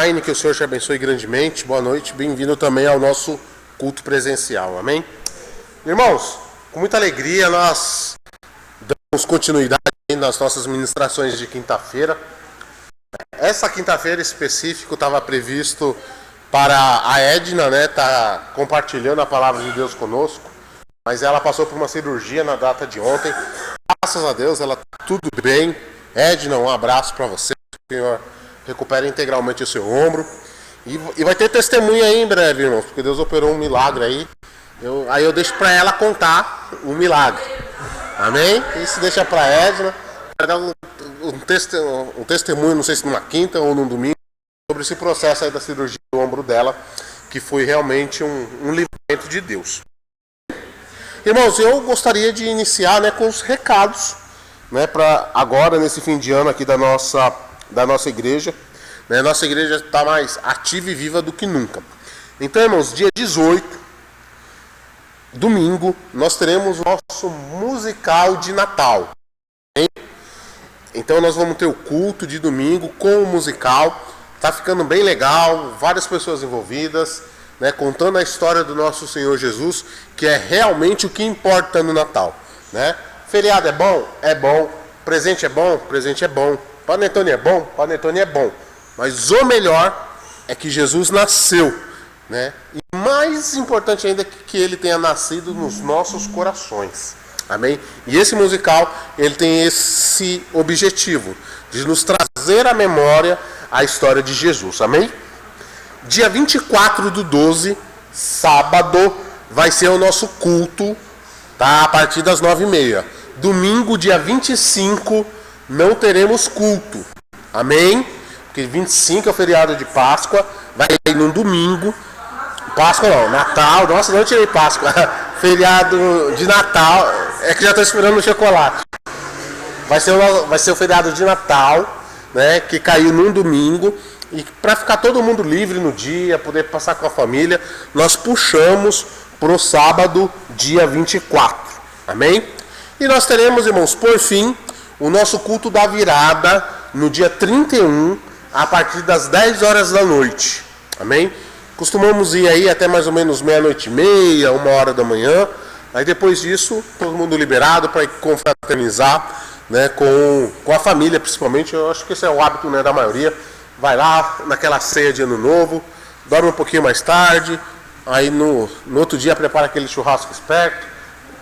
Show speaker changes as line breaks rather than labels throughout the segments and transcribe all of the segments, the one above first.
online, que o Senhor te abençoe grandemente. Boa noite, bem-vindo também ao nosso culto presencial, amém? Irmãos, com muita alegria nós damos continuidade nas nossas ministrações de quinta-feira. Essa quinta-feira específico estava previsto para a Edna, né, tá compartilhando a palavra de Deus conosco, mas ela passou por uma cirurgia na data de ontem. Graças a Deus, ela tá tudo bem. Edna, um abraço para você, que o Senhor recupere integralmente o seu ombro. E vai ter testemunha aí em breve, irmãos, porque Deus operou um milagre aí. Aí eu deixo para ela contar o milagre. Amém? Isso deixa para a Edna. Vai dar um testemunho, não sei se numa quinta ou num domingo, sobre esse processo aí da cirurgia do ombro dela, que foi realmente um livramento de Deus. Irmãos, eu gostaria de iniciar, né, com os recados, né, para agora, nesse fim de ano aqui da nossa igreja. Né, nossa igreja está mais ativa e viva do que nunca. Então, irmãos, dia 18, domingo, nós teremos o nosso musical de Natal. Hein? Então nós vamos ter o culto de domingo com o musical. Tá ficando bem legal, várias pessoas envolvidas, né, contando a história do nosso Senhor Jesus, que é realmente o que importa no Natal, né? Feriado é bom? É bom. Presente é bom? Presente é bom. Panetone é bom? Panetone é bom. Mas o melhor é que Jesus nasceu, né? E mais importante ainda é que ele tenha nascido nos nossos corações. Amém? E esse musical, ele tem esse objetivo, de nos trazer à memória a história de Jesus. Amém? Dia 24/12, sábado, vai ser o nosso culto, tá? A partir das 9h30. Domingo, dia 25, não teremos culto. Amém? Porque 25 é o feriado de Páscoa, vai ir num domingo. Páscoa não, Natal, nossa, não tirei Páscoa. Feriado de Natal, é que já estou esperando o chocolate. Vai ser o feriado de Natal, né, que caiu num domingo. E para ficar todo mundo livre no dia, poder passar com a família, nós puxamos para o sábado, dia 24. Amém? E nós teremos, irmãos, por fim, o nosso culto da virada no dia 31, a partir das 10 horas da noite. Amém? Costumamos ir aí até mais ou menos 00:30, 1h da manhã. Aí depois disso, todo mundo liberado para confraternizar, né, com a família, principalmente. Eu acho que esse é o hábito, né, da maioria. Vai lá naquela ceia de ano novo, dorme um pouquinho mais tarde, aí no outro dia prepara aquele churrasco esperto,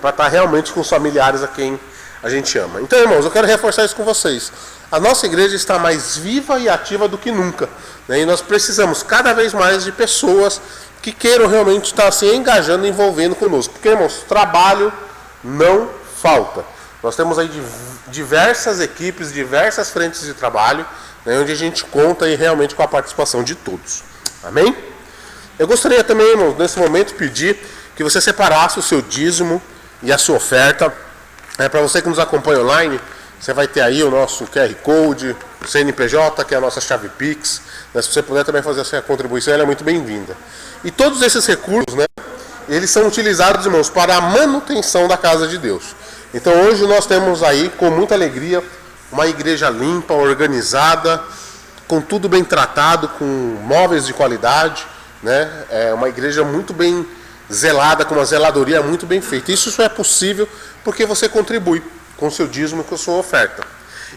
para estar realmente com os familiares a quem a gente ama. Então, irmãos, eu quero reforçar isso com vocês. A nossa igreja está mais viva e ativa do que nunca, né? E nós precisamos cada vez mais de pessoas que queiram realmente estar se engajando e envolvendo conosco. Porque, irmãos, trabalho não falta. Nós temos aí diversas equipes, diversas frentes de trabalho, né, onde a gente conta aí realmente com a participação de todos. Amém? Eu gostaria também, irmãos, nesse momento, pedir que você separasse o seu dízimo e a sua oferta. Para você que nos acompanha online, você vai ter aí o nosso QR Code, o CNPJ, que é a nossa chave Pix. Né, se você puder também fazer essa contribuição, ela é muito bem-vinda. E todos esses recursos, né, eles são utilizados, irmãos, para a manutenção da casa de Deus. Então hoje nós temos aí, com muita alegria, uma igreja limpa, organizada, com tudo bem tratado, com móveis de qualidade, né? É uma igreja muito bem zelada, com uma zeladoria muito bem feita. Isso só é possível porque você contribui com o seu dízimo e com a sua oferta.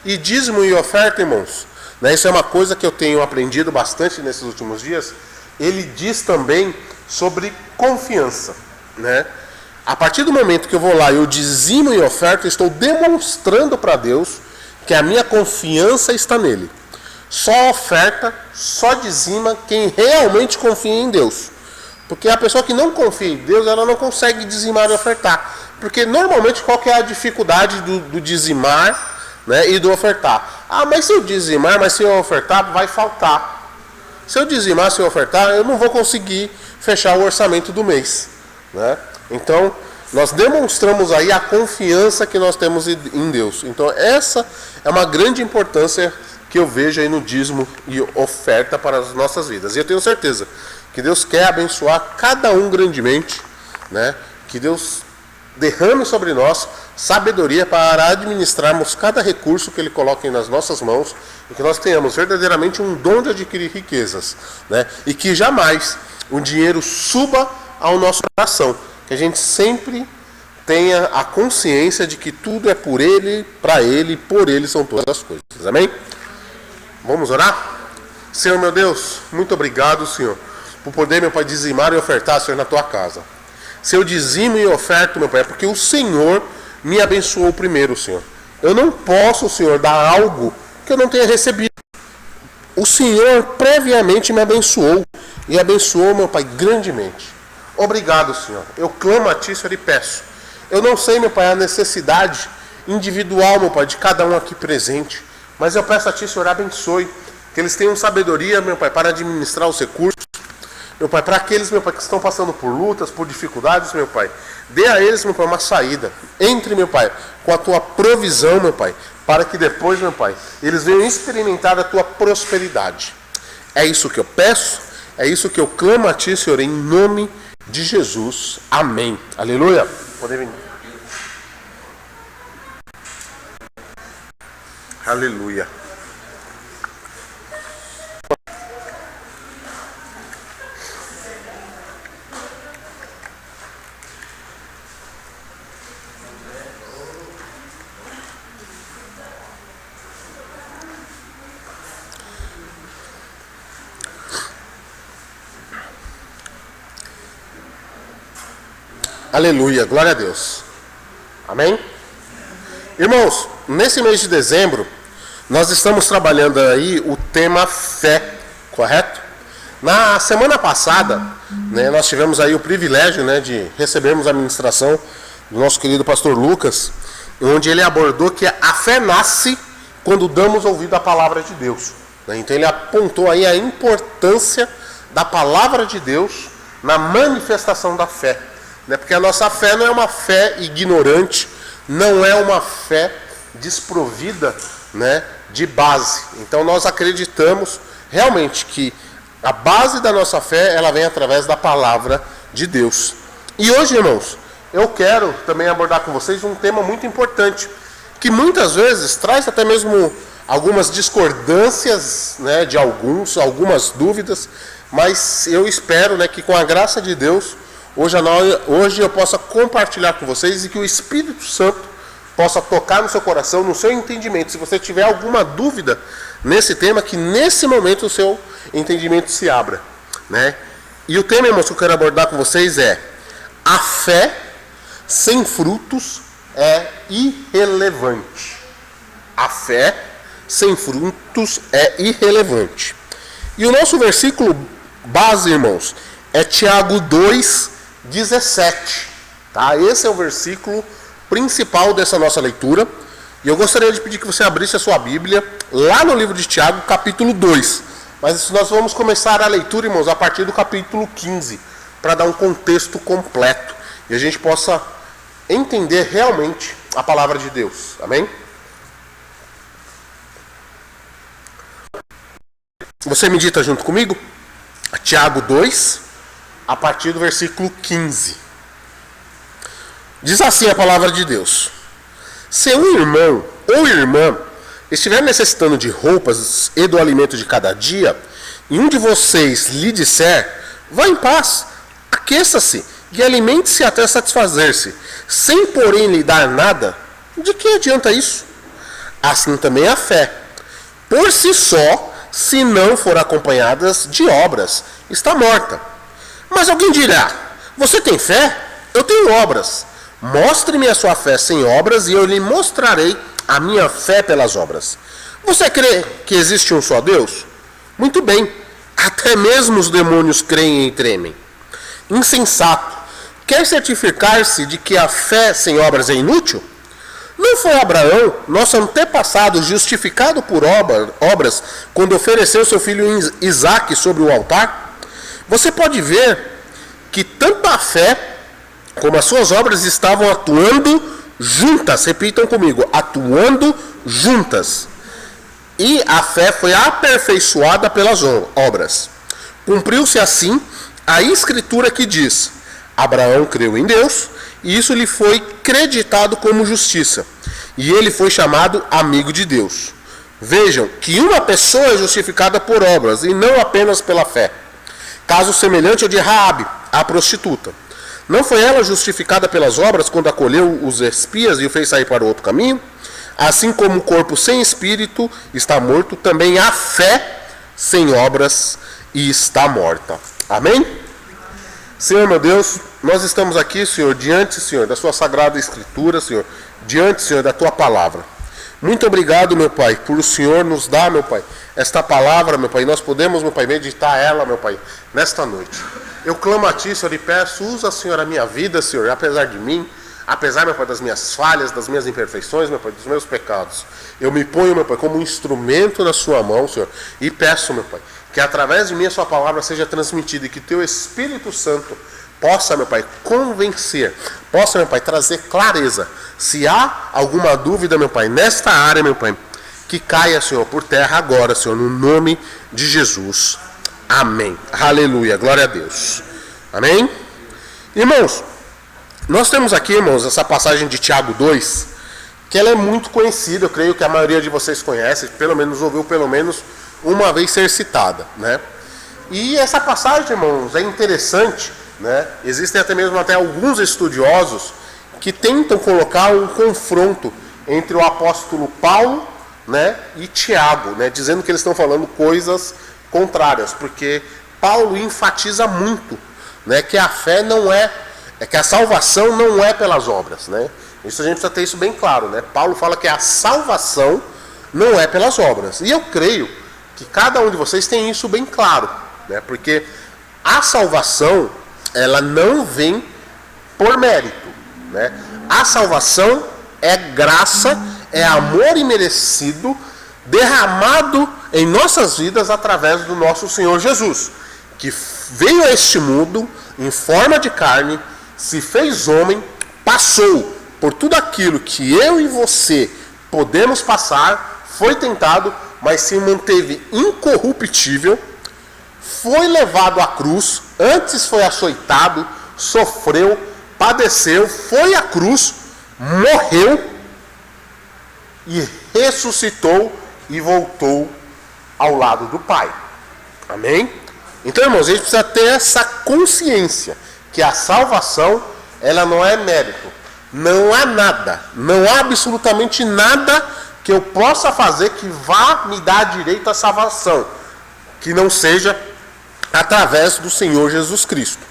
E dízimo e oferta, irmãos, né? Isso é uma coisa que eu tenho aprendido bastante nesses últimos dias. Ele diz também sobre confiança, né? A partir do momento que eu vou lá e eu dizimo e oferta, eu estou demonstrando para Deus que a minha confiança está nele. Só oferta, só dizima quem realmente confia em Deus. Porque a pessoa que não confia em Deus, ela não consegue dizimar e ofertar. Porque normalmente qual que é a dificuldade do dizimar, né, e do ofertar? Ah, mas se eu dizimar, mas se eu ofertar, vai faltar. Se eu dizimar, se eu ofertar, eu não vou conseguir fechar o orçamento do mês, né? Então, nós demonstramos aí a confiança que nós temos em Deus. Então, essa é uma grande importância que eu vejo aí no dízimo e oferta para as nossas vidas. E eu tenho certeza que Deus quer abençoar cada um grandemente, né? Que Deus derrame sobre nós sabedoria para administrarmos cada recurso que Ele coloque nas nossas mãos e que nós tenhamos verdadeiramente um dom de adquirir riquezas, né? E que jamais o dinheiro suba ao nosso coração, que a gente sempre tenha a consciência de que tudo é por Ele, para Ele e por Ele são todas as coisas. Amém? Vamos orar? Senhor meu Deus, muito obrigado, Senhor, por poder, meu Pai, dizimar e ofertar, Senhor, na Tua casa. Se eu dizimo e oferto, meu Pai, é porque o Senhor me abençoou primeiro, Senhor. Eu não posso, Senhor, dar algo que eu não tenha recebido. O Senhor previamente me abençoou e abençoou, meu Pai, grandemente. Obrigado, Senhor. Eu clamo a Ti, Senhor, e peço. Eu não sei, meu Pai, a necessidade individual, meu Pai, de cada um aqui presente, mas eu peço a Ti, Senhor, abençoe, que eles tenham sabedoria, meu Pai, para administrar os recursos. Meu Pai, para aqueles, meu Pai, que estão passando por lutas, por dificuldades, meu Pai, dê a eles, meu Pai, uma saída. Entre, meu Pai, com a Tua provisão, meu Pai, para que depois, meu Pai, eles venham experimentar a Tua prosperidade. É isso que eu peço, é isso que eu clamo a Ti, Senhor, em nome de Jesus. Amém. Aleluia. Podem vir. Aleluia. Aleluia, glória a Deus. Amém? Irmãos, nesse mês de dezembro, nós estamos trabalhando aí o tema fé, correto? Na semana passada, né, nós tivemos aí o privilégio, né, de recebermos a ministração do nosso querido pastor Lucas, onde ele abordou que a fé nasce quando damos ouvido à palavra de Deus. Né? Então ele apontou aí a importância da palavra de Deus na manifestação da fé. Porque a nossa fé não é uma fé ignorante, não é uma fé desprovida, né, de base. Então nós acreditamos realmente que a base da nossa fé, ela vem através da palavra de Deus. E hoje, irmãos, eu quero também abordar com vocês um tema muito importante, que muitas vezes traz até mesmo algumas discordâncias, né, de algumas dúvidas, mas eu espero, né, que com a graça de Deus, hoje eu possa compartilhar com vocês e que o Espírito Santo possa tocar no seu coração, no seu entendimento. Se você tiver alguma dúvida nesse tema, que nesse momento o seu entendimento se abra, né? E o tema, irmãos, que eu quero abordar com vocês é: a fé sem frutos é irrelevante. A fé sem frutos é irrelevante. E o nosso versículo base, irmãos, é Tiago 2:17, tá? Esse é o versículo principal dessa nossa leitura. E eu gostaria de pedir que você abrisse a sua Bíblia lá no livro de Tiago, capítulo 2. Mas nós vamos começar a leitura, irmãos, a partir do capítulo 15, para dar um contexto completo e a gente possa entender realmente a palavra de Deus. Amém? Você medita junto comigo? Tiago 2, a partir do versículo 15. Diz assim a palavra de Deus: se um irmão ou irmã estiver necessitando de roupas e do alimento de cada dia, e um de vocês lhe disser: vá em paz, aqueça-se e alimente-se até satisfazer-se, sem porém lhe dar nada, de que adianta isso? Assim também a fé, por si só, se não for acompanhada de obras, está morta. Mas alguém dirá: você tem fé? Eu tenho obras. Mostre-me a sua fé sem obras, e eu lhe mostrarei a minha fé pelas obras. Você crê que existe um só Deus? Muito bem, até mesmo os demônios creem e tremem. Insensato, quer certificar-se de que a fé sem obras é inútil? Não foi Abraão, nosso antepassado, justificado por obras, quando ofereceu seu filho Isaque sobre o altar? Você pode ver que tanto a fé como as suas obras estavam atuando juntas. Repitam comigo: atuando juntas. E a fé foi aperfeiçoada pelas obras. Cumpriu-se assim a escritura que diz: Abraão creu em Deus, e isso lhe foi creditado como justiça, e ele foi chamado amigo de Deus. Vejam que uma pessoa é justificada por obras, e não apenas pela fé. Caso semelhante ao de Raabe, a prostituta. Não foi ela justificada pelas obras quando acolheu os espias e o fez sair para o outro caminho? Assim como o corpo sem espírito está morto, também a fé sem obras e está morta. Amém? Senhor meu Deus, nós estamos aqui, Senhor, diante, Senhor, da sua sagrada escritura, Senhor, diante, Senhor, da tua palavra. Muito obrigado, meu Pai, por o Senhor nos dar, meu Pai, esta palavra, meu Pai, e nós podemos, meu Pai, meditar ela, meu Pai, nesta noite. Eu clamo a Ti, Senhor, e peço, usa, Senhor, a minha vida, Senhor, apesar de mim, apesar, meu Pai, das minhas falhas, das minhas imperfeições, meu Pai, dos meus pecados. Eu me ponho, meu Pai, como um instrumento na sua mão, Senhor, e peço, meu Pai, que através de mim a sua palavra seja transmitida e que teu Espírito Santo possa, meu Pai, convencer, possa, meu Pai, trazer clareza. Se há alguma dúvida, meu Pai, nesta área, meu Pai, que caia, Senhor, por terra agora, Senhor, no nome de Jesus. Amém. Aleluia. Glória a Deus. Amém? Irmãos, nós temos aqui, irmãos, essa passagem de Tiago 2, que ela é muito conhecida, eu creio que a maioria de vocês conhece, pelo menos ouviu pelo menos uma vez ser citada, né? E essa passagem, irmãos, é interessante, né? Existem até alguns estudiosos que tentam colocar um confronto entre o apóstolo Paulo, né, e Tiago, né, dizendo que eles estão falando coisas contrárias, porque Paulo enfatiza muito, né, que a fé não é que a salvação não é pelas obras, né? Isso a gente precisa ter isso bem claro, né? Paulo fala que a salvação não é pelas obras. E eu creio que cada um de vocês tem isso bem claro, né? Porque a salvação, ela não vem por mérito, né? A salvação é graça, é amor imerecido derramado em nossas vidas através do nosso Senhor Jesus, que veio a este mundo em forma de carne, se fez homem, passou por tudo aquilo que eu e você podemos passar, foi tentado, mas se manteve incorruptível, foi levado à cruz, antes foi açoitado, sofreu, padeceu, foi à cruz, morreu e ressuscitou e voltou ao lado do Pai. Amém? Então, irmãos, a gente precisa ter essa consciência que a salvação, ela não é mérito. Não há nada, não há absolutamente nada que eu possa fazer que vá me dar direito à salvação, que não seja através do Senhor Jesus Cristo.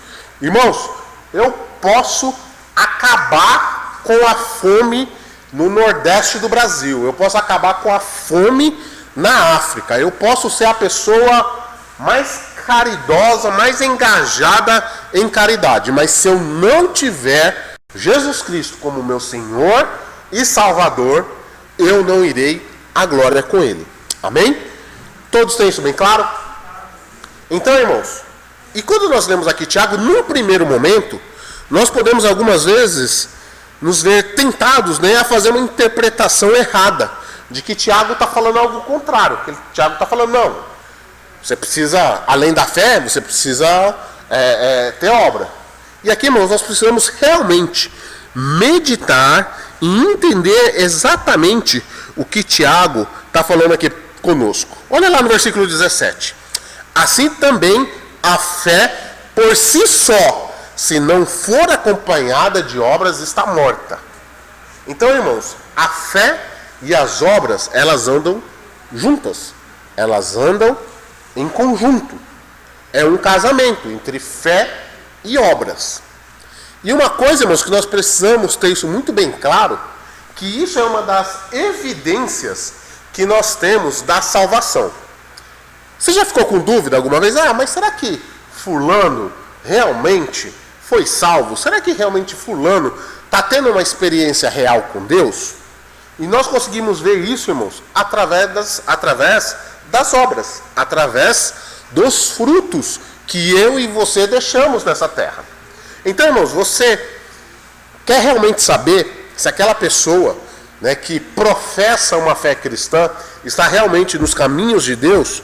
Irmãos, eu posso acabar com a fome no Nordeste do Brasil, eu posso acabar com a fome na África, eu posso ser a pessoa mais caridosa, mais engajada em caridade, mas se eu não tiver Jesus Cristo como meu Senhor e Salvador, eu não irei à glória com Ele. Amém? Todos têm isso bem claro? Então, irmãos, e quando nós lemos aqui Tiago, num primeiro momento, nós podemos algumas vezes nos ver tentados, né, a fazer uma interpretação errada de que Tiago está falando algo contrário, que Tiago está falando, não, você precisa, além da fé, você precisa ter obra. E aqui, irmãos, nós precisamos realmente meditar e entender exatamente o que Tiago está falando aqui conosco. Olha lá no versículo 17. Assim também a fé por si só, se não for acompanhada de obras, está morta. Então, irmãos, a fé e as obras, elas andam juntas. Elas andam em conjunto. É um casamento entre fé e obras. E uma coisa, irmãos, que nós precisamos ter isso muito bem claro, que isso é uma das evidências que nós temos da salvação. Você já ficou com dúvida alguma vez? Mas será que fulano realmente foi salvo? Será que realmente fulano está tendo uma experiência real com Deus? E nós conseguimos ver isso, irmãos, através das obras, através dos frutos que eu e você deixamos nessa terra. Então, irmãos, você quer realmente saber se aquela pessoa, né, que professa uma fé cristã está realmente nos caminhos de Deus?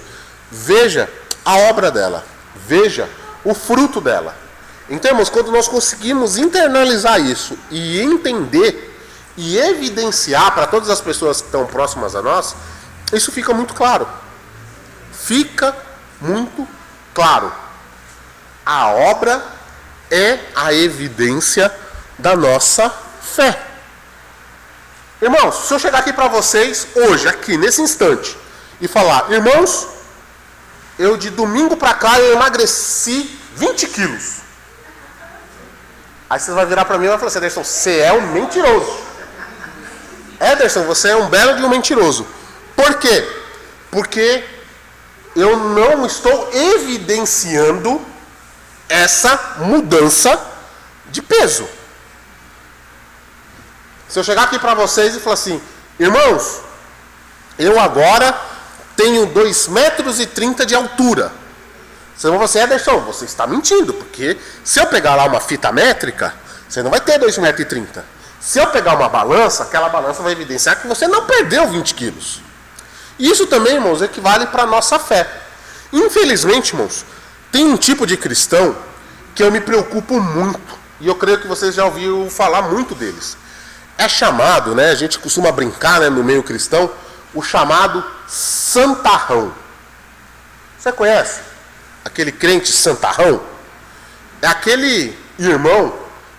Veja a obra dela, veja o fruto dela. Então, irmãos, quando nós conseguimos internalizar isso e entender e evidenciar para todas as pessoas que estão próximas a nós, isso fica muito claro. Fica muito claro. A obra é a evidência da nossa fé. Irmãos, se eu chegar aqui para vocês, hoje, aqui, nesse instante, e falar, irmãos, eu de domingo para cá eu emagreci 20 quilos. Aí vocês vão virar para mim e vão falar assim, Ederson, você é um mentiroso. Ederson, você é um belo de um mentiroso. Por quê? Porque eu não estou evidenciando essa mudança de peso. Se eu chegar aqui para vocês e falar assim, irmãos, eu agora tenho 2,30 metros de altura. Vocês vão falar assim, Ederson, você está mentindo, porque se eu pegar lá uma fita métrica, você não vai ter 2,30 metros. Se eu pegar uma balança, aquela balança vai evidenciar que você não perdeu 20 quilos. Isso também, irmãos, equivale para a nossa fé. Infelizmente, irmãos, tem um tipo de cristão que eu me preocupo muito, e eu creio que vocês já ouviram falar muito deles. É chamado, né, a gente costuma brincar, né, no meio cristão, o chamado santarrão. Você conhece aquele crente santarrão? É aquele irmão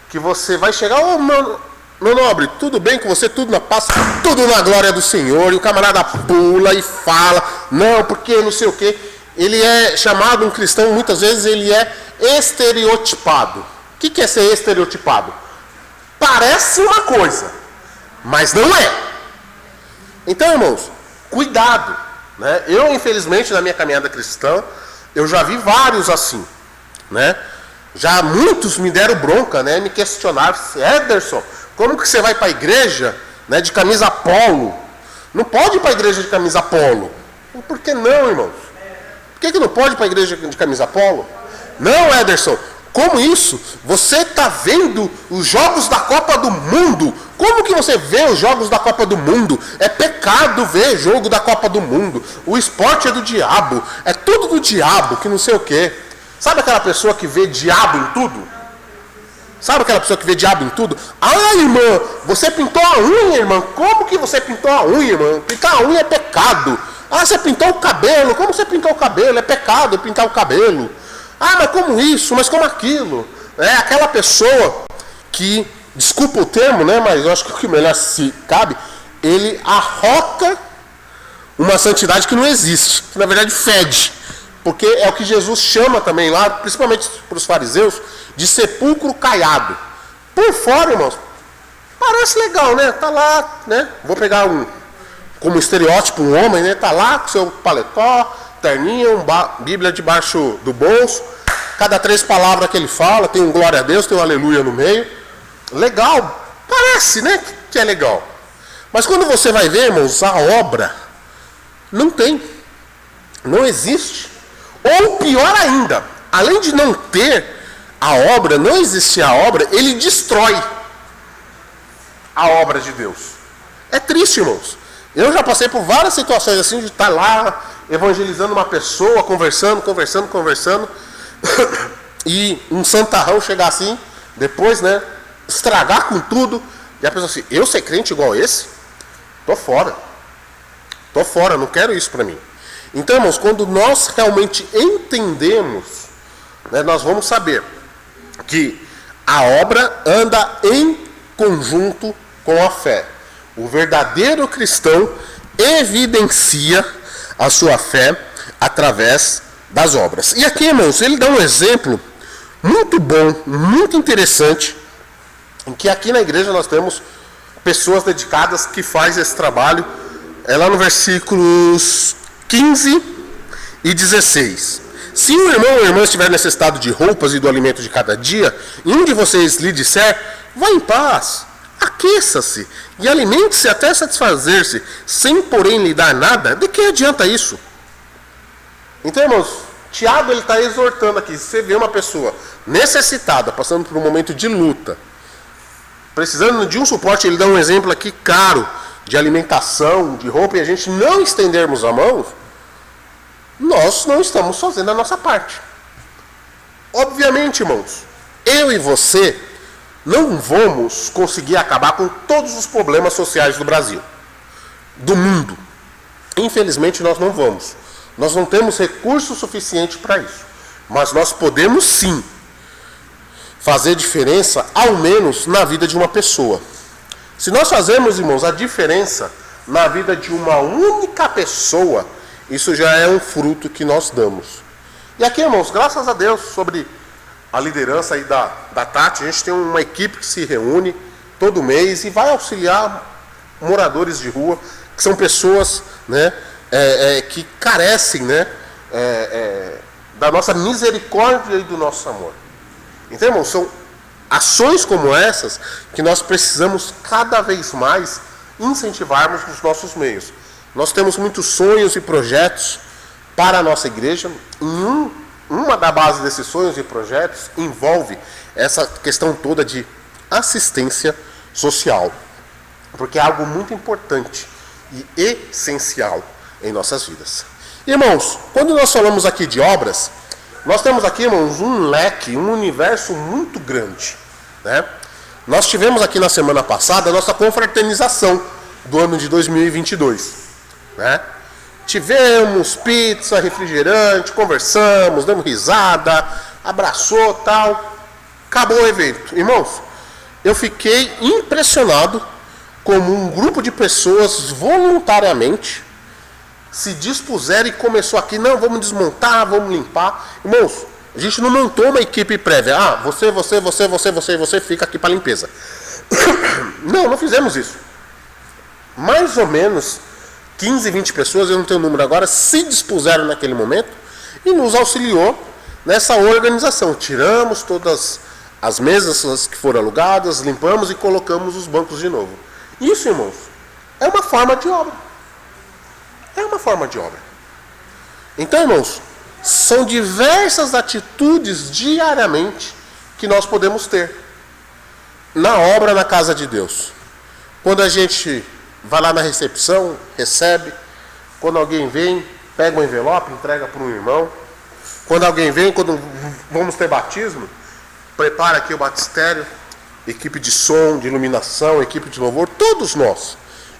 que você vai chegar, ô meu nobre, tudo bem com você? Tudo na paz, tudo na glória do Senhor. E o camarada pula e fala, não, porque não sei o quê. Ele é chamado um cristão, muitas vezes ele é estereotipado. O que é ser estereotipado? Parece uma coisa, mas não é. Então, irmãos, cuidado, né? Eu, infelizmente, na minha caminhada cristã, eu já vi vários assim, né? Já muitos me deram bronca, né? Me questionaram, Ederson, como que você vai para a igreja, né, de camisa polo? Não pode ir para a igreja de camisa polo. Por que não, irmãos? Por que não pode ir para a igreja de camisa polo? Não, Ederson. Como isso? Você está vendo os jogos da Copa do Mundo? Como que você vê os jogos da Copa do Mundo? É pecado ver jogo da Copa do Mundo. O esporte é do diabo. É tudo do diabo, que não sei o quê. Sabe aquela pessoa que vê diabo em tudo? Sabe aquela pessoa que vê diabo em tudo? Ah, irmã, você pintou a unha, irmã. Como que você pintou a unha, irmã? Pintar a unha é pecado. Ah, você pintou o cabelo. Como você pintou o cabelo? É pecado pintar o cabelo. Ah, mas como isso? Mas como aquilo? É aquela pessoa que, desculpa o termo, né? Mas eu acho que o que melhor se cabe, ele arroca uma santidade que não existe. Que na verdade fede. Porque é o que Jesus chama também lá, principalmente para os fariseus, de sepulcro caiado. Por fora, irmãos, parece legal, né? Tá lá, né? Vou pegar como estereótipo, um homem, né? Tá lá com seu paletó, terninho, Bíblia debaixo do bolso. Cada 3 palavras que ele fala, tem um glória a Deus, tem um aleluia no meio. Legal, parece, né? Que é legal. Mas quando você vai ver, irmãos, a obra não tem. Não existe. Ou pior ainda, além de não ter a obra, não existir a obra, ele destrói a obra de Deus. É triste, irmãos. Eu já passei por várias situações assim, de estar lá evangelizando uma pessoa, conversando, e um santarrão chegar assim, depois, né, estragar com tudo, e a pessoa assim, eu ser crente igual esse? Tô fora, não quero isso para mim. Então, irmãos, quando nós realmente entendemos, né, nós vamos saber que a obra anda em conjunto com a fé. O verdadeiro cristão evidencia a sua fé através das obras. E aqui, irmãos, ele dá um exemplo muito bom, muito interessante, em que aqui na igreja nós temos pessoas dedicadas que fazem esse trabalho. É lá no versículos 15 e 16. Se o irmão ou a irmã estiver necessitado de roupas e do alimento de cada dia, e um de vocês lhe disser, vá em paz, aqueça-se e alimente-se até satisfazer-se, sem porém lhe dar nada, de que adianta isso? Então, irmãos, Tiago está exortando aqui, se você vê uma pessoa necessitada, passando por um momento de luta, precisando de um suporte, ele dá um exemplo aqui caro, de alimentação, de roupa, e a gente não estendermos a mão, nós não estamos fazendo a nossa parte. Obviamente, irmãos, eu e você não vamos conseguir acabar com todos os problemas sociais do Brasil, do mundo. Infelizmente nós não vamos. Nós não temos recurso suficiente para isso. Mas nós podemos sim fazer diferença, ao menos na vida de uma pessoa. Se nós fazermos, irmãos, a diferença na vida de uma única pessoa, isso já é um fruto que nós damos. E aqui, irmãos, graças a Deus, sobre a liderança aí da Tati, a gente tem uma equipe que se reúne todo mês e vai auxiliar moradores de rua, que são pessoas, né, que carecem, né, da nossa misericórdia e do nosso amor. Então, irmãos, são ações como essas que nós precisamos cada vez mais incentivarmos nos nossos meios. Nós temos muitos sonhos e projetos para a nossa igreja. Uma da base desses sonhos e projetos envolve essa questão toda de assistência social, porque é algo muito importante e essencial em nossas vidas. Irmãos, quando nós falamos aqui de obras, nós temos aqui, irmãos, um leque, um universo muito grande, né? Nós tivemos aqui na semana passada a nossa confraternização do ano de 2022, né? Tivemos pizza, refrigerante, conversamos, demos risada, abraçou, tal. Acabou o evento. Irmãos, eu fiquei impressionado como um grupo de pessoas voluntariamente se dispuseram e começou aqui, não, vamos desmontar, vamos limpar. Irmãos, a gente não montou uma equipe prévia. Você fica aqui para limpeza. Não fizemos isso. Mais ou menos 15, 20 pessoas, eu não tenho o número agora, se dispuseram naquele momento e nos auxiliou nessa organização. Tiramos todas as mesas que foram alugadas, limpamos e colocamos os bancos de novo. Isso, irmãos, é uma forma de obra. É uma forma de obra. Então, irmãos, são diversas atitudes diariamente que nós podemos ter na obra na casa de Deus. Quando a gente vai lá na recepção, recebe. Quando alguém vem, pega um envelope, entrega para um irmão. Quando alguém vem, quando vamos ter batismo, prepara aqui o batistério, equipe de som, de iluminação, equipe de louvor, todos nós,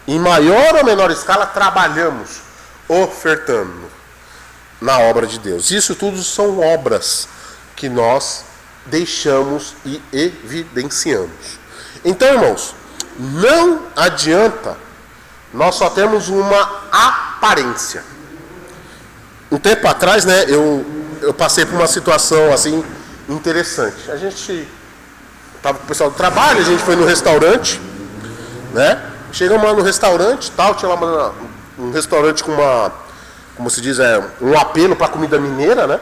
em maior ou menor escala, trabalhamos, ofertando na obra de Deus. Isso tudo são obras que nós deixamos e evidenciamos. Então, irmãos, não adianta nós só temos uma aparência. Um tempo atrás, né, eu passei por uma situação assim interessante. A gente estava com o pessoal do trabalho, a gente foi no restaurante, né? Chegamos lá no restaurante, tal, tinha lá um restaurante com uma, como se diz, um apelo para comida mineira, né?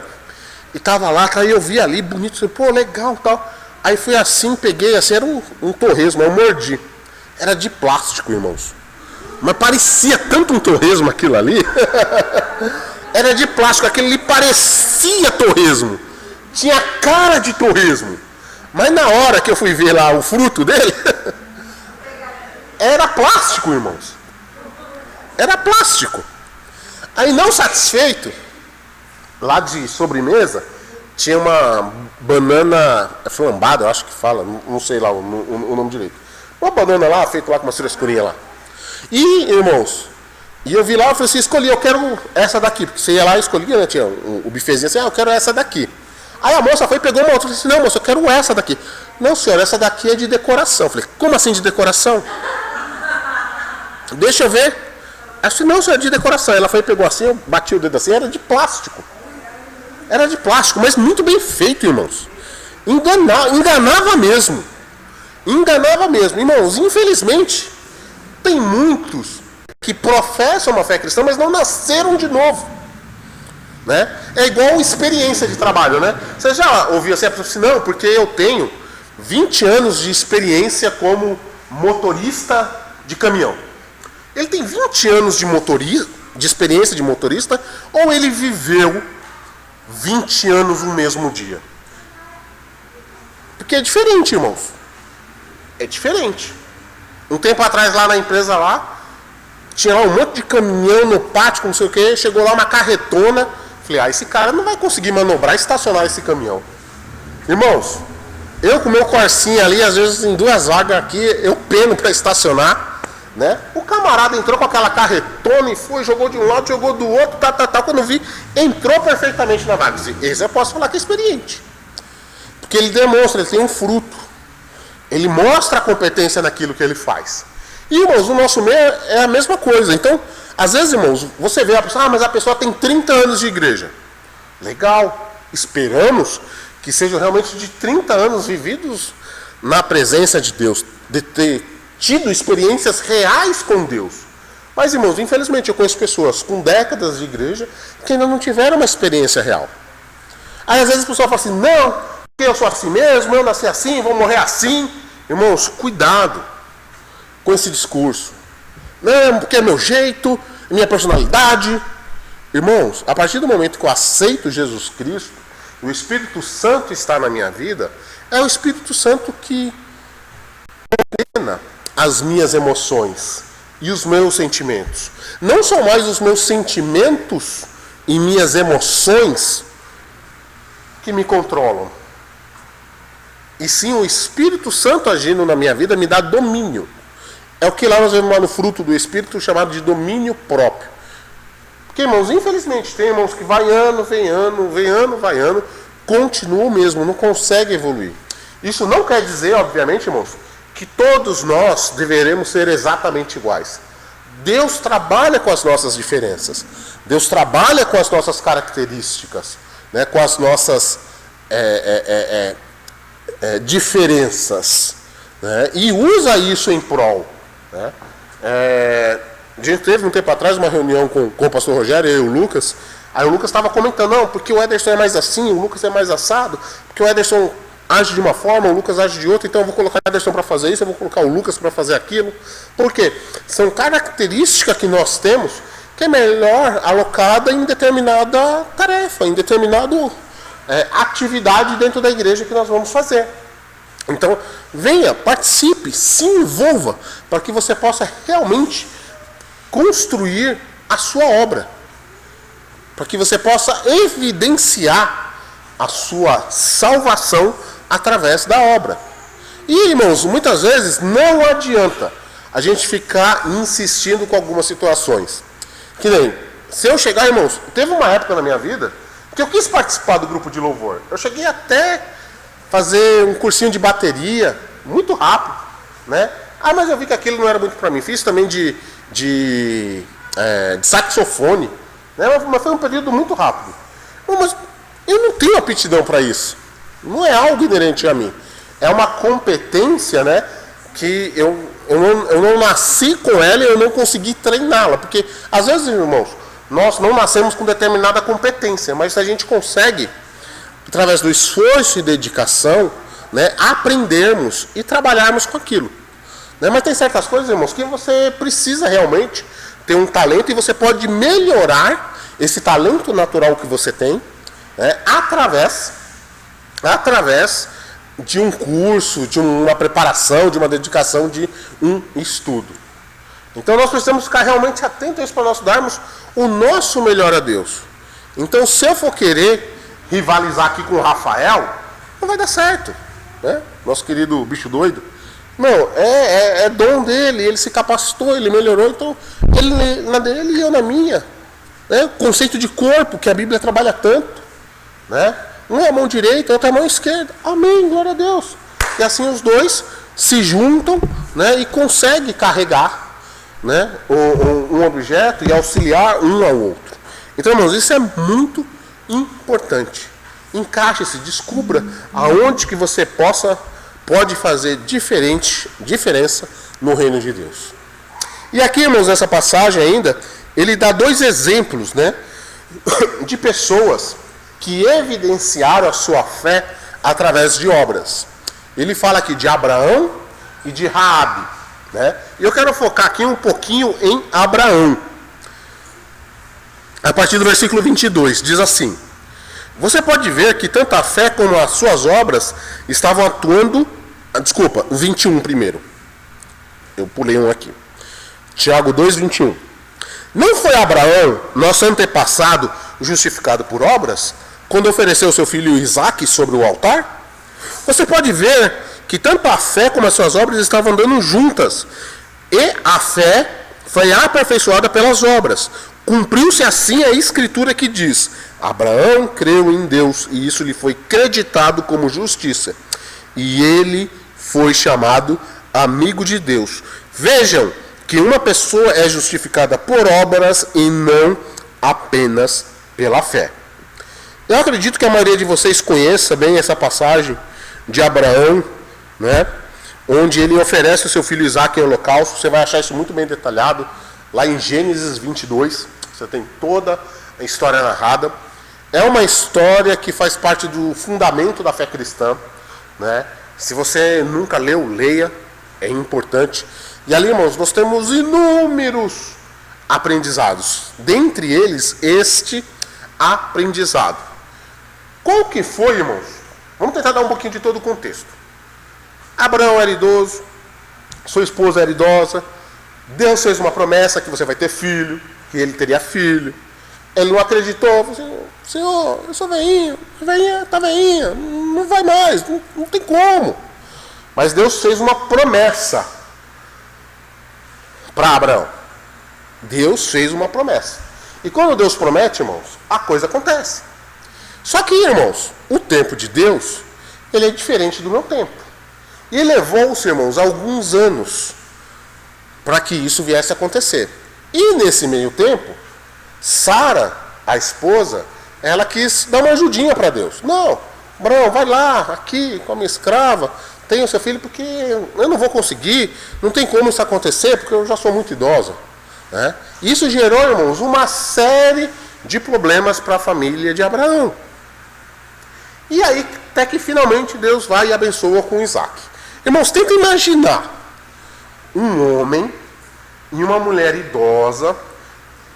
E tava lá, aí eu vi ali, bonito, pô, legal, tal. Aí fui assim, peguei, assim, era um torresmo, eu mordi. Era de plástico, irmãos. Mas parecia tanto um torresmo aquilo ali. Era de plástico, aquele ali parecia torresmo. Tinha cara de torresmo. Mas na hora que eu fui ver lá o fruto dele, era plástico, irmãos. Era plástico. Aí, não satisfeito, lá de sobremesa, tinha uma banana flambada, eu acho que fala, não sei lá o nome direito. Uma banana lá, feita lá com uma frescurinha lá. E, irmãos, e eu vi lá, eu falei assim, escolhi, eu quero essa daqui. Porque você ia lá e escolhia, né, tinha o bifezinho assim, eu quero essa daqui. Aí a moça foi e pegou uma outra e disse, não, moça, eu quero essa daqui. Não, senhora, essa daqui é de decoração. Eu falei, como assim de decoração? Deixa eu ver. Eu disse, não, senhora, é de decoração. Ela foi e pegou assim, eu bati o dedo assim, era de plástico. Era de plástico, mas muito bem feito, irmãos. Enganava mesmo. Enganava mesmo. Irmãos, infelizmente, tem muitos que professam uma fé cristã, mas não nasceram de novo. Né? É igual experiência de trabalho, né? Você já ouviu assim, a pessoa assim, não, porque eu tenho 20 anos de experiência como motorista de caminhão. Ele tem 20 anos de experiência de motorista, ou ele viveu 20 anos no mesmo dia? Porque é diferente, irmãos. É diferente. Um tempo atrás, lá na empresa lá, tinha lá um monte de caminhão no pátio, não sei o que, chegou lá uma carretona. Falei, esse cara não vai conseguir manobrar e estacionar esse caminhão. Irmãos, Eu com o meu Corsinha ali, às vezes em 2 vagas aqui, eu peno para estacionar, né? O camarada entrou com aquela carretona e foi, jogou de um lado, jogou do outro, quando vi, entrou perfeitamente na vaga. Esse eu posso falar que é experiente. Porque ele demonstra, ele tem um fruto. Ele mostra a competência naquilo que ele faz. E, irmãos, o nosso meio é a mesma coisa. Então, às vezes, irmãos, você vê a pessoa, mas a pessoa tem 30 anos de igreja. Legal. Esperamos que sejam realmente de 30 anos vividos na presença de Deus, de ter tido experiências reais com Deus. Mas, irmãos, infelizmente eu conheço pessoas com décadas de igreja que ainda não tiveram uma experiência real. Aí às vezes a pessoa fala assim, não, porque eu sou assim mesmo, eu nasci assim, vou morrer assim. Irmãos, cuidado com esse discurso. Não, porque é meu jeito, minha personalidade. Irmãos, a partir do momento que eu aceito Jesus Cristo, o Espírito Santo está na minha vida, é o Espírito Santo que ordena as minhas emoções e os meus sentimentos. Não são mais os meus sentimentos e minhas emoções que me controlam. E sim o Espírito Santo agindo na minha vida me dá domínio. É o que lá nós vemos lá no fruto do Espírito chamado de domínio próprio. Porque, irmãos, infelizmente, tem irmãos que vai ano, vem ano, continua o mesmo, não consegue evoluir. Isso não quer dizer, obviamente, irmãos, que todos nós deveremos ser exatamente iguais. Deus trabalha com as nossas diferenças. Deus trabalha com as nossas características, né, com as nossas diferenças, né, e usa isso em prol. Né. A gente teve um tempo atrás uma reunião com o pastor Rogério e o Lucas. Aí o Lucas estava comentando, não, porque o Ederson é mais assim, o Lucas é mais assado, porque o Ederson age de uma forma, o Lucas age de outra, então eu vou colocar o Ederson para fazer isso, eu vou colocar o Lucas para fazer aquilo. Por quê? São características que nós temos que é melhor alocada em determinada tarefa, em determinada atividade dentro da igreja que nós vamos fazer. Então, venha, participe, se envolva, para que você possa realmente construir a sua obra. Para que você possa evidenciar a sua salvação através da obra. E, irmãos, muitas vezes não adianta a gente ficar insistindo com algumas situações. Que nem, se eu chegar, irmãos, teve uma época na minha vida que eu quis participar do grupo de louvor. Eu cheguei até fazer um cursinho de bateria, muito rápido, né? Mas eu vi que aquilo não era muito para mim. Fiz também de saxofone, né? Mas foi um período muito rápido. Mas eu não tenho aptidão para isso. Não é algo inerente a mim. É uma competência, né, que eu não nasci com ela e eu não consegui treiná-la. Porque, às vezes, irmãos, nós não nascemos com determinada competência, mas a gente consegue, através do esforço e dedicação, né, aprendermos e trabalharmos com aquilo. Né? Mas tem certas coisas, irmãos, que você precisa realmente ter um talento e você pode melhorar esse talento natural que você tem, né, através de um curso, de uma preparação, de uma dedicação, de um estudo. Então nós precisamos ficar realmente atentos a isso para nós darmos o nosso melhor a Deus. Então se eu for querer rivalizar aqui com o Rafael, não vai dar certo. Né? Nosso querido bicho doido. Não, é dom dele, ele se capacitou, ele melhorou, então ele na dele e eu na minha. Né? Conceito de corpo, que a Bíblia trabalha tanto. Né? Um é a mão direita, outro é a mão esquerda. Amém, glória a Deus. E assim os dois se juntam, né, e conseguem carregar, né, um objeto e auxiliar um ao outro. Então, irmãos, isso é muito importante. Encaixe-se, descubra aonde que você pode fazer diferença no reino de Deus. E aqui, irmãos, nessa passagem ainda, ele dá 2 exemplos, né, de pessoas que evidenciaram a sua fé através de obras. Ele fala aqui de Abraão e de Raabe, né? E eu quero focar aqui um pouquinho em Abraão. A partir do versículo 22, diz assim: você pode ver que tanto a fé como as suas obras estavam atuando... Desculpa, o 21 primeiro. Eu pulei um aqui. Tiago 2, 21. Não foi Abraão, nosso antepassado, justificado por obras, quando ofereceu seu filho Isaque sobre o altar? Você pode ver que tanto a fé como as suas obras estavam andando juntas. E a fé foi aperfeiçoada pelas obras. Cumpriu-se assim a escritura que diz: Abraão creu em Deus e isso lhe foi creditado como justiça. E ele foi chamado amigo de Deus. Vejam que uma pessoa é justificada por obras e não apenas pela fé. Eu acredito que a maioria de vocês conheça bem essa passagem de Abraão, né? Onde ele oferece o seu filho Isaque em holocausto. Você vai achar isso muito bem detalhado lá em Gênesis 22. Você tem toda a história narrada. É uma história que faz parte do fundamento da fé cristã, né? Se você nunca leu, leia, é importante. E ali, irmãos, nós temos inúmeros aprendizados. Dentre eles, este aprendizado. Qual que foi, irmãos? Vamos tentar dar um pouquinho de todo o contexto. Abraão era idoso, sua esposa era idosa, Deus fez uma promessa que você vai ter filho, que ele teria filho. Ele não acreditou, falou assim: Senhor, eu sou velhinho, tá velhinha, não vai mais, não tem como. Mas Deus fez uma promessa para Abraão. Deus fez uma promessa. E quando Deus promete, irmãos, a coisa acontece. Só que, irmãos, o tempo de Deus, ele é diferente do meu tempo. E levou-se, irmãos, alguns anos para que isso viesse a acontecer. E nesse meio tempo, Sara, a esposa, ela quis dar uma ajudinha para Deus. Não, Abraão, vai lá, aqui, com a minha escrava, tenha o seu filho, porque eu não vou conseguir, não tem como isso acontecer, porque eu já sou muito idosa. Né? Isso gerou, irmãos, uma série de problemas para a família de Abraão. E aí, até que finalmente Deus vai e abençoa com Isaque. Irmãos, tenta imaginar um homem e uma mulher idosa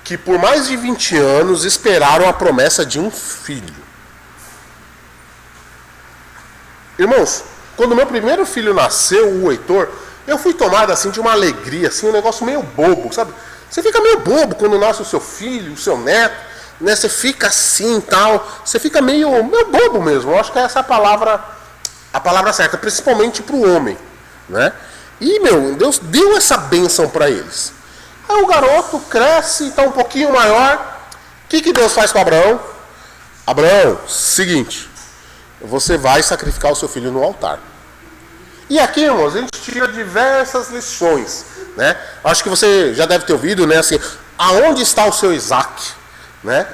que por mais de 20 anos esperaram a promessa de um filho. Irmãos, quando meu primeiro filho nasceu, o Heitor, eu fui tomado assim de uma alegria, assim, um negócio meio bobo, sabe? Você fica meio bobo quando nasce o seu filho, o seu neto, né? Você fica assim e tal, você fica meio bobo mesmo. Eu acho que essa é a palavra certa, principalmente para o homem, né? E, Deus deu essa bênção para eles. Aí o garoto cresce, está um pouquinho maior. O que Deus faz com Abraão? Abraão, seguinte, você vai sacrificar o seu filho no altar. E aqui, irmãos, a gente tira diversas lições, né? Acho que você já deve ter ouvido, né? Assim, aonde está o seu Isaque? Né?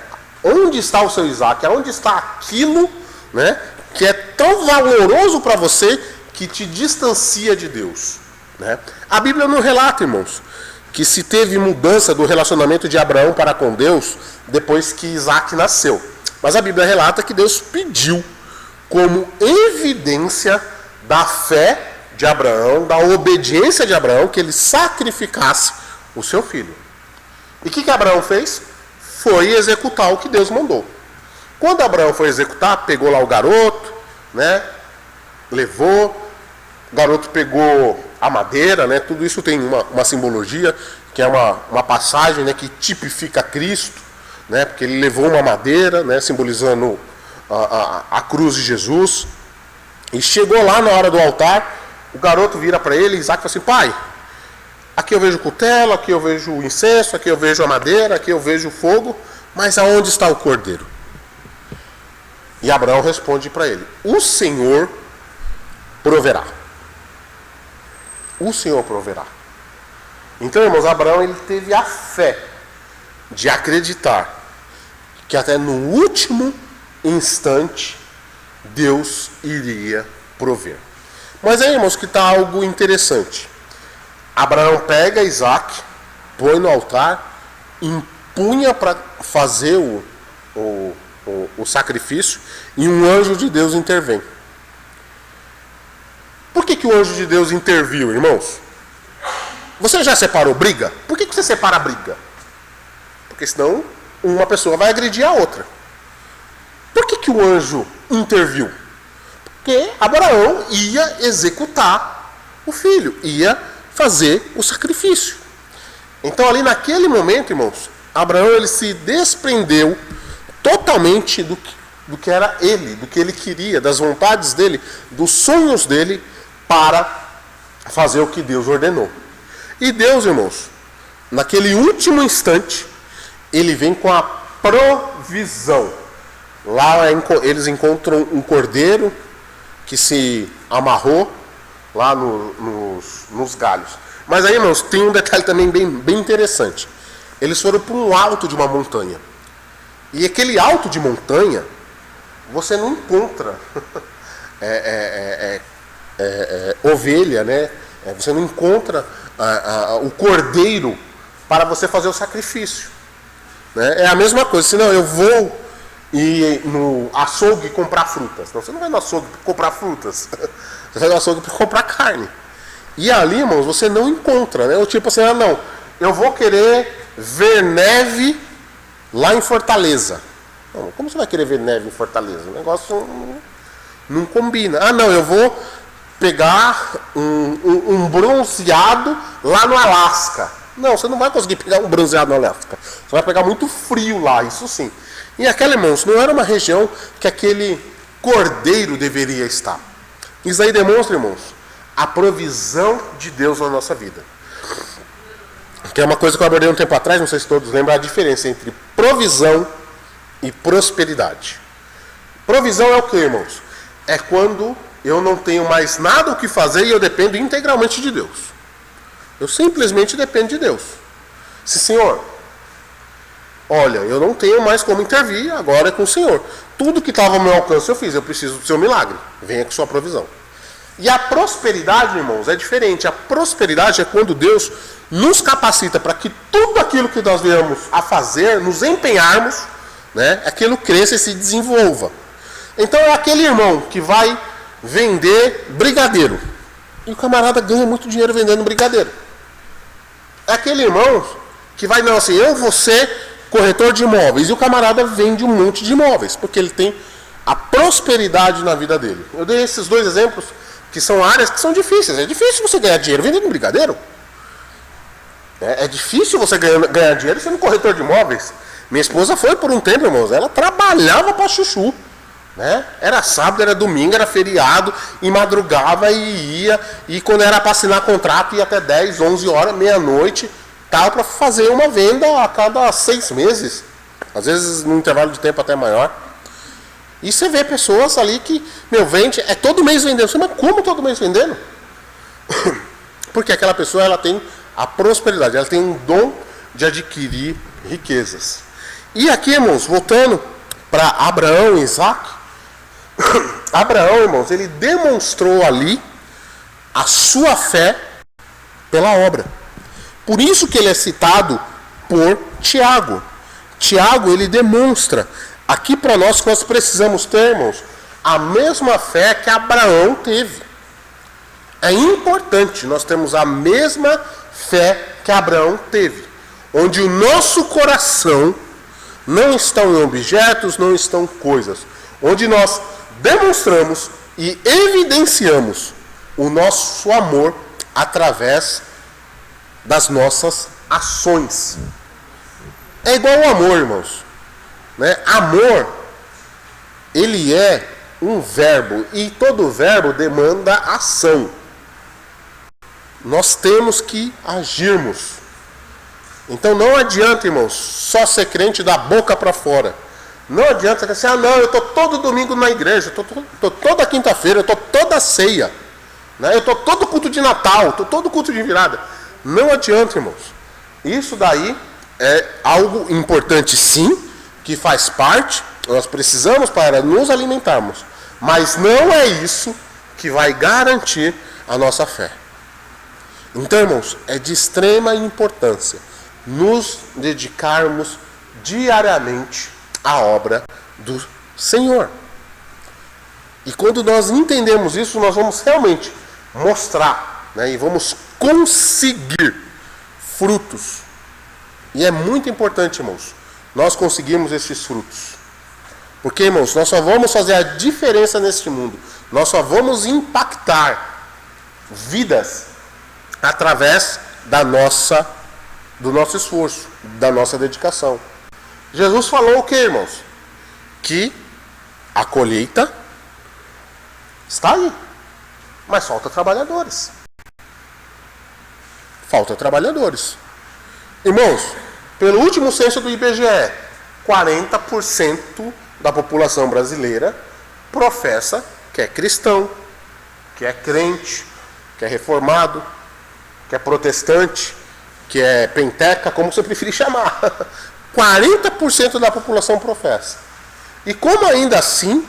Onde está o seu Isaque? Aonde está aquilo, né, que é tão valoroso para você que te distancia de Deus? Né? A Bíblia não relata, irmãos, que se teve mudança do relacionamento de Abraão para com Deus depois que Isaque nasceu. Mas a Bíblia relata que Deus pediu como evidência da fé de Abraão, da obediência de Abraão, que ele sacrificasse o seu filho. E o que Abraão fez? Foi executar o que Deus mandou. Quando Abraão foi executar, pegou lá o garoto, né? Levou, o garoto pegou a madeira, né? Tudo isso tem uma simbologia, que é uma passagem, né, que tipifica Cristo, né? Porque ele levou uma madeira, né, simbolizando a cruz de Jesus. E chegou lá na hora do altar, o garoto vira para ele, Isaque fala assim: pai, aqui eu vejo o cutelo, aqui eu vejo o incenso, aqui eu vejo a madeira, aqui eu vejo o fogo, mas aonde está o cordeiro? E Abraão responde para ele: o Senhor proverá. O Senhor proverá. Então, irmãos, Abraão ele teve a fé de acreditar que até no último instante Deus iria prover. Mas aí, irmãos, que está algo interessante. Abraão pega Isaque, põe no altar, empunha para fazer o sacrifício, e um anjo de Deus intervém. Por que o anjo de Deus interviu, irmãos? Você já separou briga? Por que você separa a briga? Porque senão uma pessoa vai agredir a outra. Por que o anjo interviu? Porque Abraão ia executar o filho, ia fazer o sacrifício. Então ali naquele momento, irmãos, Abraão ele se desprendeu totalmente do que era ele, do que ele queria, das vontades dele, dos sonhos dele, para fazer o que Deus ordenou. E Deus, irmãos, naquele último instante, ele vem com a provisão. Lá eles encontram um cordeiro que se amarrou lá nos galhos. Mas aí, irmãos, tem um detalhe também bem interessante. Eles foram para um alto de uma montanha. E aquele alto de montanha, você não encontra ovelha, né? Você não encontra o cordeiro para você fazer o sacrifício. Né? É a mesma coisa. Se não, eu vou ir no açougue comprar frutas. Não, você não vai no açougue para comprar frutas. Você vai no açougue para comprar carne. E ali, irmãos, você não encontra. Né? Tipo assim, não, eu vou querer ver neve lá em Fortaleza. Não, como você vai querer ver neve em Fortaleza? O negócio não combina. Ah, não, eu vou pegar um bronzeado lá no Alasca. Não, você não vai conseguir pegar um bronzeado no Alasca. Você vai pegar muito frio lá, isso sim. E aquela, irmãos, não era uma região que aquele cordeiro deveria estar. Isso aí demonstra, irmãos, a provisão de Deus na nossa vida. Que é uma coisa que eu abordei um tempo atrás, não sei se todos lembram a diferença entre provisão e prosperidade. Provisão é o que, irmãos? É quando eu não tenho mais nada o que fazer e eu dependo integralmente de Deus. Eu simplesmente dependo de Deus. Se, Senhor, olha, eu não tenho mais como intervir, agora é com o Senhor. Tudo que estava ao meu alcance eu fiz, eu preciso do seu milagre. Venha com sua provisão. E a prosperidade, irmãos, é diferente. A prosperidade é quando Deus nos capacita para que tudo aquilo que nós viemos a fazer, nos empenharmos, né, aquilo cresça e se desenvolva. Então é aquele irmão que vai vender brigadeiro. E o camarada ganha muito dinheiro vendendo brigadeiro. É aquele irmão que vai, não, assim, eu vou ser corretor de imóveis. E o camarada vende um monte de imóveis, porque ele tem a prosperidade na vida dele. Eu dei esses dois exemplos, que são áreas que são difíceis. É difícil você ganhar dinheiro vendendo brigadeiro. É difícil você ganhar dinheiro sendo corretor de imóveis. Minha esposa foi por um tempo, irmãos. Ela trabalhava para chuchu. Né? Era sábado, era domingo, era feriado, e madrugava e ia. E quando era para assinar contrato, ia até 10, 11 horas, meia-noite, tal, para fazer uma venda a cada 6 meses. Às vezes num intervalo de tempo até maior. E você vê pessoas ali que, vende, é todo mês vendendo. Mas como todo mês vendendo? Porque aquela pessoa, ela tem a prosperidade, ela tem um dom de adquirir riquezas. E aqui, irmãos, voltando para Abraão e Isaac, Abraão, irmãos, ele demonstrou ali a sua fé pela obra. Por isso que ele é citado por Tiago. Tiago, ele demonstra aqui para nós que nós precisamos ter, irmãos, a mesma fé que Abraão teve. É importante nós termos a mesma fé que Abraão teve, onde o nosso coração não estão em objetos, não estão em coisas, onde nós demonstramos e evidenciamos o nosso amor através das nossas ações. É igual ao amor, irmãos. Né? Amor, ele é um verbo, e todo verbo demanda ação. Nós temos que agirmos. Então não adianta, irmãos, só ser crente da boca para fora. Não adianta você dizer, não, eu estou todo domingo na igreja, estou toda quinta-feira, eu estou toda ceia, né? Eu estou todo culto de Natal, estou todo culto de virada. Não adianta, irmãos. Isso daí é algo importante, sim, que faz parte, nós precisamos para nos alimentarmos. Mas não é isso que vai garantir a nossa fé. Então, irmãos, é de extrema importância nos dedicarmos diariamente à obra do Senhor. E quando nós entendemos isso, nós vamos realmente mostrar, né, e vamos conseguir frutos. E é muito importante, irmãos, nós conseguirmos esses frutos. Porque, irmãos, nós só vamos fazer a diferença neste mundo. Nós só vamos impactar vidas através do nosso esforço, da nossa dedicação. Jesus falou o que, irmãos? Que A colheita está aí, mas falta trabalhadores. Falta trabalhadores. Irmãos, pelo último censo do IBGE, 40% da população brasileira professa que é cristão, que é crente, que é reformado, que é protestante, que é penteca, como você preferir chamar. 40% da população professa. E como ainda assim,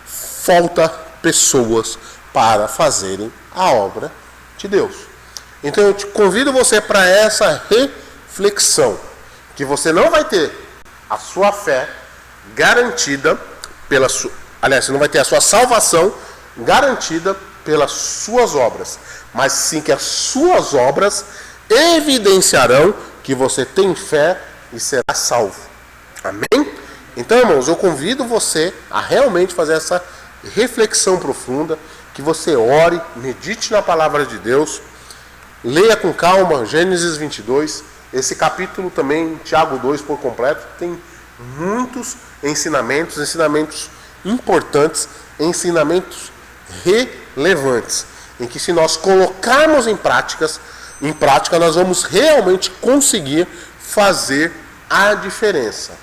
falta pessoas para fazerem a obra de Deus. Então eu te convido você para essa reflexão, que você não vai ter a sua fé garantida pela sua... Aliás, você não vai ter a sua salvação garantida pelas suas obras, mas sim que as suas obras evidenciarão que você tem fé e será salvo. Amém? Então, irmãos, eu convido você a realmente fazer essa reflexão profunda, que você ore, medite na palavra de Deus, leia com calma Gênesis 22, esse capítulo também, Tiago 2 por completo, tem muitos ensinamentos importantes, ensinamentos relevantes, em que se nós colocarmos em prática nós vamos realmente conseguir fazer a diferença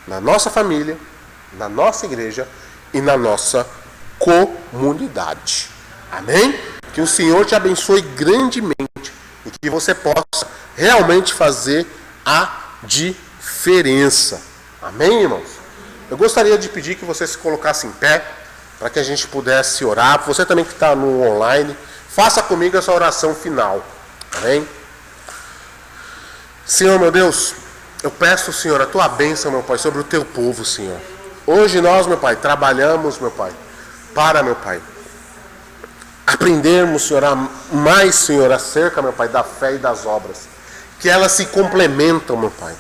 na nossa família, na nossa igreja e na nossa comunidade. Amém? Que o Senhor te abençoe grandemente e que você possa realmente fazer a diferença. Amém, irmãos? Eu gostaria de pedir que você se colocasse em pé para que a gente pudesse orar. Você também que está no online, faça comigo essa oração final. Amém? Senhor, meu Deus, eu peço, Senhor, a tua bênção, meu Pai, sobre o teu povo, Senhor. Hoje nós, meu Pai, trabalhamos, meu Pai, para, meu Pai, aprendermos, Senhor, mais, Senhor, acerca, meu Pai, da fé e das obras. Que elas se complementam, meu Pai.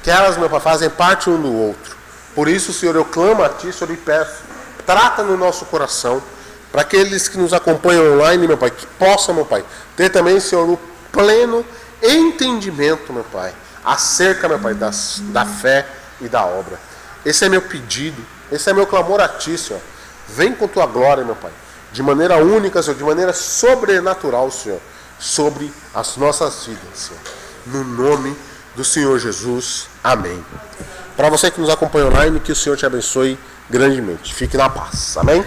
Que elas, meu Pai, fazem parte um do outro. Por isso, Senhor, eu clamo a Ti, Senhor, e peço, trata no nosso coração, para aqueles que nos acompanham online, meu Pai, que possam, meu Pai, ter também, Senhor, o pleno entendimento, meu Pai, acerca, meu Pai, da fé e da obra. Esse é meu pedido, esse é meu clamor a Ti, Senhor. Vem com Tua glória, meu Pai, de maneira única, Senhor, de maneira sobrenatural, Senhor, sobre as nossas vidas, Senhor. No nome do Senhor Jesus. Amém. Para você que nos acompanha online, que o Senhor te abençoe grandemente. Fique na paz. Amém?